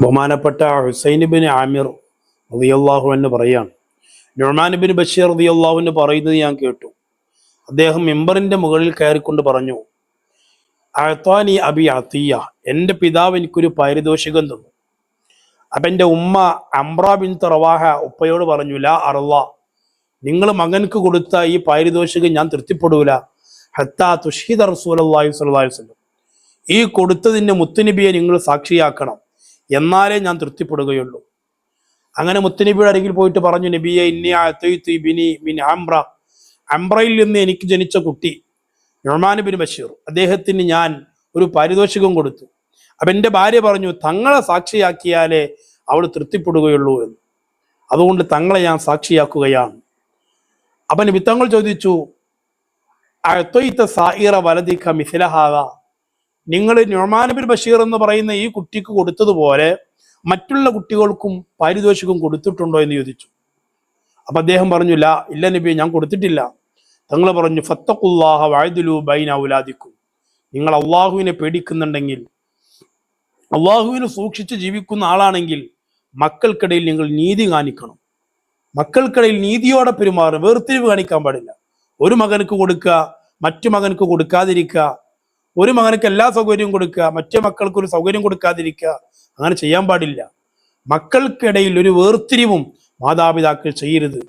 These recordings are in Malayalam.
ബഹുമാനപ്പെട്ട ഹുസൈൻ ബിൻ ആമിർ റളിയല്ലാഹു അൻഹു പറയാണ്, നുഅ്മാൻ ബിൻ ബഷീർ റളിയല്ലാഹു അൻഹു പറയുന്നത് ഞാൻ കേട്ടു. അദ്ദേഹം മിമ്പറിന്റെ മുകളിൽ കയറിക്കൊണ്ട് പറഞ്ഞു, അഅ്താനി അബി അത്തിയ, എൻ്റെ പിതാവ് എനിക്കൊരു പാരിതോഷികം തന്നു. അപ്പം എൻ്റെ ഉമ്മ അംറ ബിൻത് റവാഹ ഉപ്പയോട് പറഞ്ഞു, ലാ അർള, നിങ്ങൾ മകൻക്ക് കൊടുത്ത ഈ പാരിതോഷികം ഞാൻ തൃപ്തിപ്പെടൂല, ഹത്താ തുഷ്ഹിദ റസൂലുള്ളാഹി സ്വല്ലല്ലാഹു അലൈഹി വസല്ലം, ഈ കൊടുത്തതിൻ്റെ മുത്തുനബിയെ നിങ്ങൾ സാക്ഷിയാക്കണം, എന്നാലേ ഞാൻ തൃപ്തിപ്പെടുകയുള്ളൂ. അങ്ങനെ മുത്തുനബിയുടെ അരികിൽ പോയിട്ട് പറഞ്ഞു, നബിയെ, ഇന്നി അഅ്തൈതു ഇബ്നി മിൻ അംറ, അംറയിൽ നിന്ന് എനിക്ക് ജനിച്ച കുട്ടി നുഅ്മാൻ ബിൻ ബഷീർ, അദ്ദേഹത്തിന് ഞാൻ ഒരു പാരിതോഷികം കൊടുത്തു. അപ്പം എൻ്റെ ഭാര്യ പറഞ്ഞു, തങ്ങളെ സാക്ഷിയാക്കിയാലേ അവൾ തൃപ്തിപ്പെടുകയുള്ളൂ എന്ന്, അതുകൊണ്ട് തങ്ങളെ ഞാൻ സാക്ഷിയാക്കുകയാണ്. അപ്പം നബി തങ്ങൾ ചോദിച്ചു, അഅ്തൈത സായിറ വലദിക മിസ്ല ഹാദാ, നിങ്ങൾ നുഅ്മാൻ ബിൻ ബഷീർ എന്ന് പറയുന്ന ഈ കുട്ടിക്ക് കൊടുത്തതുപോലെ മറ്റുള്ള കുട്ടികൾക്കും പാരിതോഷികം കൊടുത്തിട്ടുണ്ടോ എന്ന് ചോദിച്ചു. അപ്പം അദ്ദേഹം പറഞ്ഞു, ലാ, ഇല്ല നബി, ഞാൻ കൊടുത്തിട്ടില്ല. തങ്ങൾ പറഞ്ഞു, ഫത്തഖുല്ലാഹ വഅദ്ലു ബൈന ഔലാദിക്കും, നിങ്ങൾ അള്ളാഹുവിനെ പേടിക്കുന്നുണ്ടെങ്കിൽ, അള്ളാഹുവിനെ സൂക്ഷിച്ച് ജീവിക്കുന്ന ആളാണെങ്കിൽ മക്കൾക്കിടയിൽ നിങ്ങൾ നീതി കാണിക്കണം. മക്കൾക്കിടയിൽ നീതിയോടെ പെരുമാറുക, വേർതിരിവ് കാണിക്കാൻ പാടില്ല. ഒരു മകനക്ക് കൊടുക്കുക, മറ്റു മകനക്ക് കൊടുക്കാതിരിക്കുക, ഒരു മകനക്ക് എല്ലാ സൗകര്യവും കൊടുക്കുക, മറ്റേ മക്കൾക്ക് ഒരു സൗകര്യം കൊടുക്കാതിരിക്കുക, അങ്ങനെ ചെയ്യാൻ പാടില്ല. മക്കൾക്കിടയിൽ ഒരു വേർതിരിവും മാതാപിതാക്കൾ ചെയ്യരുത്.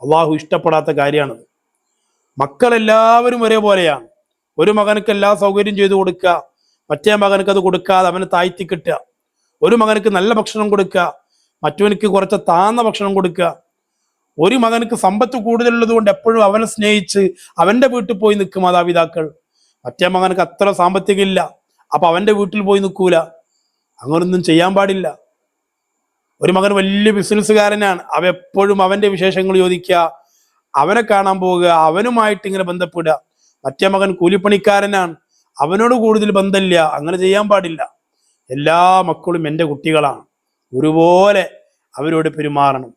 അള്ളാഹു ഇഷ്ടപ്പെടാത്ത കാര്യമാണത്. മക്കളെല്ലാവരും ഒരേപോലെയാണ്. ഒരു മകനക്ക് എല്ലാ സൗകര്യം ചെയ്തു കൊടുക്കുക, മറ്റേ മകനക്ക് അത് കൊടുക്കാതെ അവനെ താഴ്ത്തി കിട്ടുക. ഒരു മകനക്ക് നല്ല ഭക്ഷണം കൊടുക്കുക, മറ്റവനക്ക് കുറച്ച് താന്ന ഭക്ഷണം കൊടുക്കുക. ഒരു മകനക്ക് സമ്പത്ത് കൂടുതലുള്ളത് കൊണ്ട് എപ്പോഴും അവനെ സ്നേഹിച്ച് അവൻ്റെ വീട്ടിൽ പോയി നിൽക്കും മാതാപിതാക്കൾ. മറ്റേ മകനക്ക് അത്ര സാമ്പത്തികമില്ല, അപ്പൊ അവൻ്റെ വീട്ടിൽ പോയി നിൽക്കൂല. അങ്ങനൊന്നും ചെയ്യാൻ പാടില്ല. ഒരു മകൻ വലിയ ബിസിനസ്സുകാരനാണ്, അവ എപ്പോഴും അവൻ്റെ വിശേഷങ്ങൾ ചോദിക്കുക, അവനെ കാണാൻ പോവുക, അവനുമായിട്ട് ഇങ്ങനെ ബന്ധപ്പെടുക. മറ്റേ മകൻ കൂലിപ്പണിക്കാരനാണ്, അവനോട് കൂടുതൽ ബന്ധമില്ല. അങ്ങനെ ചെയ്യാൻ പാടില്ല. എല്ലാ മക്കളും എൻ്റെ കുട്ടികളാണ്, ഒരുപോലെ അവരോട് പെരുമാറണം.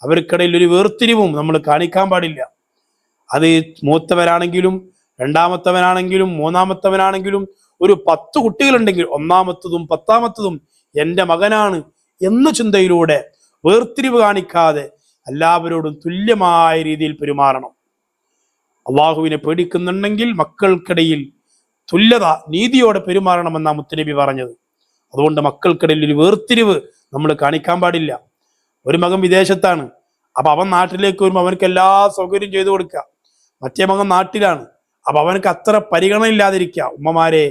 അവർക്കിടയിൽ ഒരു വേർതിരിവും നമ്മൾ കാണിക്കാൻ പാടില്ല. അത് മൂത്തവരാണെങ്കിലും രണ്ടാമത്തവനാണെങ്കിലും മൂന്നാമത്തവനാണെങ്കിലും ഒരു 10 കുട്ടികളുണ്ടെങ്കിൽ ഒന്നാമത്തതും 10ാമത്തതും എൻ്റെ മകനാണ് എന്ന ചിന്തയിലൂടെ വേർതിരിവ് കാണിക്കാതെ എല്ലാവരോടും തുല്യമായ രീതിയിൽ പെരുമാറണം. അള്ളാഹുവിനെ പേടിക്കുന്നുണ്ടെങ്കിൽ മക്കൾക്കിടയിൽ തുല്യത, നീതിയോടെ പെരുമാറണമെന്നാണ് മുത്തുനബി പറഞ്ഞത്. അതുകൊണ്ട് മക്കൾക്കിടയിൽ ഒരു വേർതിരിവ് നമ്മൾ കാണിക്കാൻ പാടില്ല. ഒരു മകൻ വിദേശത്താണ്, അപ്പൊ അവൻ നാട്ടിലേക്ക് വരുമ്പോൾ അവനക്ക് എല്ലാ സൗകര്യം ചെയ്തു കൊടുക്കുക. മറ്റേ മകൻ നാട്ടിലാണ്, അപ്പൊ അവനക്ക് അത്ര പരിഗണന ഇല്ലാതിരിക്കുക. ഉമ്മമാരെ,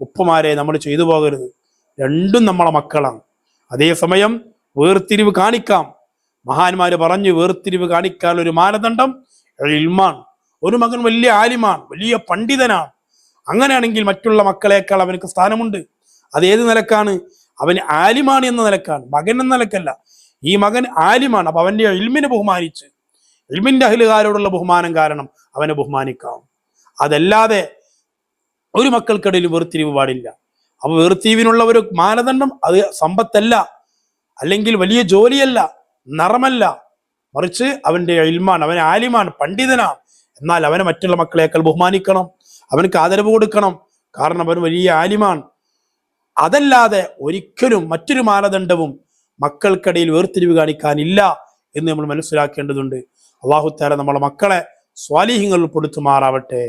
ഉപ്പമാരെ നമ്മൾ ചെയ്തു പോകരുത്. രണ്ടും നമ്മളെ മക്കളാണ്. അതേസമയം വേർതിരിവ് കാണിക്കാം. മഹാന്മാര് പറഞ്ഞു, വേർതിരിവ് കാണിക്കാൻ ഒരു മാനദണ്ഡം ഇൽമാണ്. ഒരു മകൻ വലിയ ആലിമാണ്, വലിയ പണ്ഡിതനാണ്, അങ്ങനെയാണെങ്കിൽ മറ്റുള്ള മക്കളെക്കാൾ അവനക്ക് സ്ഥാനമുണ്ട്. അത് ഏത് നിലക്കാണ്? അവന് ആലിമാണ് എന്ന നിലക്കാണ്, മകൻ എന്ന നിലക്കല്ല. ഈ മകൻ ആലിമാണ്, അപ്പൊ അവന്റെ ഇൽമിനെ ബഹുമാനിച്ച്, ഇൽമിന്റെ അഹ്ലുകാരോടുള്ള ബഹുമാനം കാരണം അവനെ ബഹുമാനിക്കാം. അതല്ലാതെ ഒരു മക്കൾക്കിടയിൽ വേർതിരിവ് പാടില്ല. അപ്പൊ വേർതിരിവിനുള്ള ഒരു മാനദണ്ഡം അത് സമ്പത്തല്ല, അല്ലെങ്കിൽ വലിയ ജോലിയല്ല, നിറമല്ല, മറിച്ച് അവന്റെ ഇൽമാണ്, അവൻ ആലിമാണ്, പണ്ഡിതനാണ്. എന്നാൽ അവനെ മറ്റുള്ള മക്കളെക്കാൾ ബഹുമാനിക്കണം, അവനക്ക് ആദരവ് കൊടുക്കണം, കാരണം അവൻ വലിയ ആലിമാണ്. അതല്ലാതെ ഒരിക്കലും മറ്റൊരു മാനദണ്ഡവും മക്കൾക്കിടയിൽ വേർതിരിവ് കാണിക്കാനില്ല എന്ന് നമ്മൾ മനസ്സിലാക്കേണ്ടതുണ്ട്. അല്ലാഹു തആല നമ്മളെ മക്കളെ സ്വാലിഹീങ്ങളിൽ പെടുത്തുമാറാവട്ടെ.